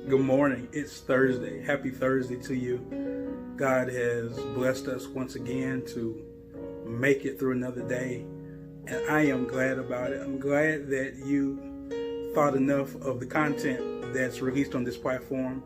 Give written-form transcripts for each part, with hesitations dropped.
Good morning. It's Thursday. Happy Thursday to you. God has blessed us once again to make it through another day, and I am glad about it. I'm glad that you thought enough of the content that's released on this platform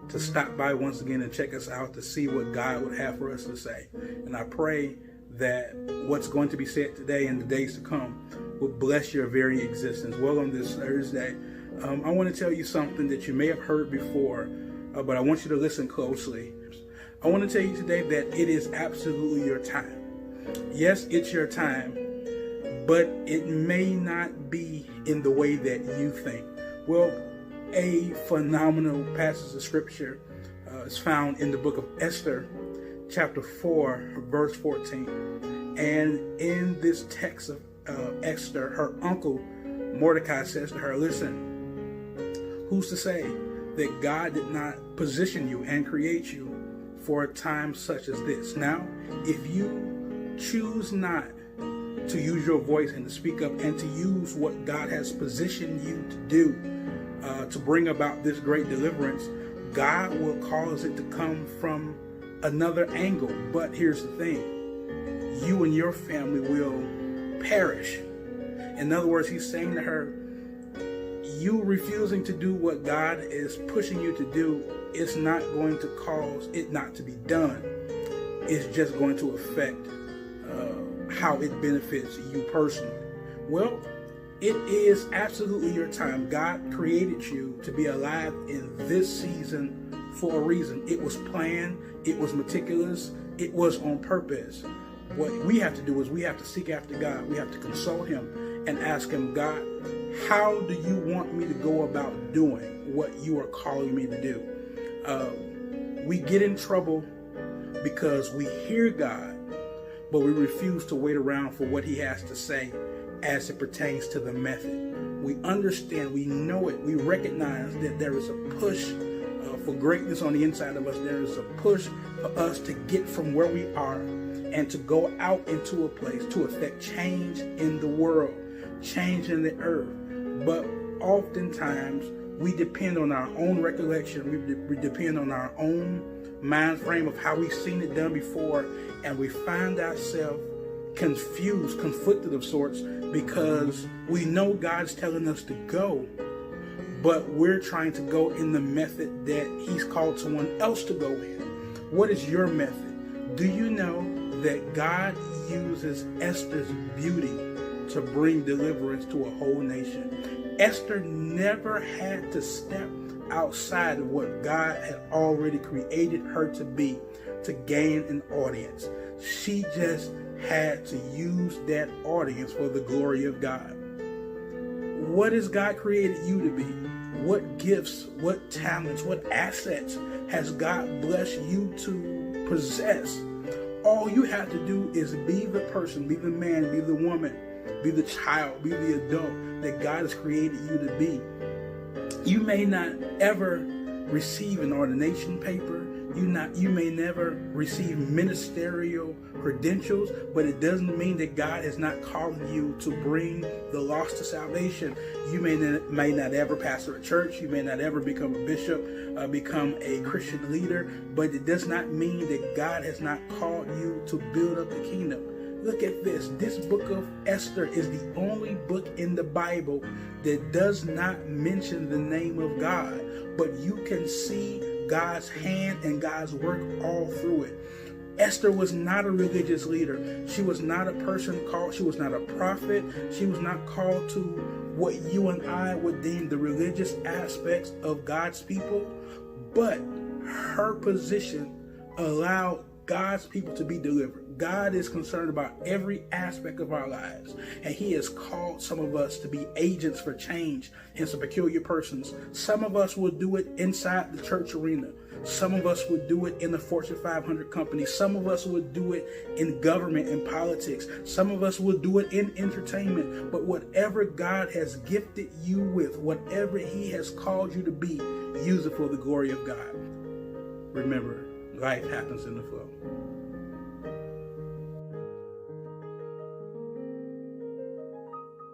to stop by once again and check us out to see what God would have for us to say. And I pray that what's going to be said today and the days to come will bless your very existence. Well, on this Thursday, I want to tell you something that you may have heard before, but I want you to listen closely. I want to tell you today that it is absolutely your time. Yes, it's your time, but it may not be in the way that you think. Well, a phenomenal passage of scripture is found in the book of Esther, chapter 4, verse 14. And in this text of Esther, her uncle Mordecai says to her, listen, who's to say that God did not position you and create you for a time such as this? Now, if you choose not to use your voice and to speak up and to use what God has positioned you to do to bring about this great deliverance, God will cause it to come from another angle. But here's the thing, you and your family will perish. In other words, he's saying to her, you refusing to do what God is pushing you to do is not going to cause it not to be done. It's just going to affect how it benefits you personally. Well, it is absolutely your time. God created you to be alive in this season for a reason. It was planned, it was meticulous, it was on purpose. What we have to do is we have to seek after God. We have to consult him and ask him, God, how do you want me to go about doing what you are calling me to do? We get in trouble because we hear God, but we refuse to wait around for what he has to say as it pertains to the method. We understand, we know it, we recognize that there is a push for greatness on the inside of us. There is a push for us to get from where we are and to go out into a place to affect change in the world, change in the earth. But oftentimes we depend on our own recollection, we depend on our own mind frame of how we've seen it done before, and we find ourselves confused, conflicted of sorts, because we know God's telling us to go, but we're trying to go in the method that he's called someone else to go in. What is your method? Do you know that God uses Esther's beauty to bring deliverance to a whole nation? Esther never had to step outside of what God had already created her to be to gain an audience. She just had to use that audience for the glory of God. What has God created you to be? What gifts, what talents, what assets has God blessed you to possess? All you have to do is be the person, be the man, be the woman, be the child, be the adult that God has created you to be. You may not ever receive an ordination paper. You may never receive ministerial credentials, but it doesn't mean that God is not calling you to bring the lost to salvation. You may not ever pastor a church. You may not ever become a bishop, become a Christian leader, but it does not mean that God has not called you to build up the kingdom. Look at this. This book of Esther is the only book in the Bible that does not mention the name of God, but you can see God's hand and God's work all through it. Esther was not a religious leader. She was not a person called, she was not a prophet. She was not called to what you and I would deem the religious aspects of God's people, but her position allowed God's people to be delivered. God is concerned about every aspect of our lives, and he has called some of us to be agents for change in some peculiar persons. Some of us will do it inside the church arena. Some of us would do it in the Fortune 500 company. Some of us would do it in government and politics. Some of us will do it in entertainment. But whatever God has gifted you with, whatever he has called you to be, use it for the glory of God. Remember, life happens in the flow.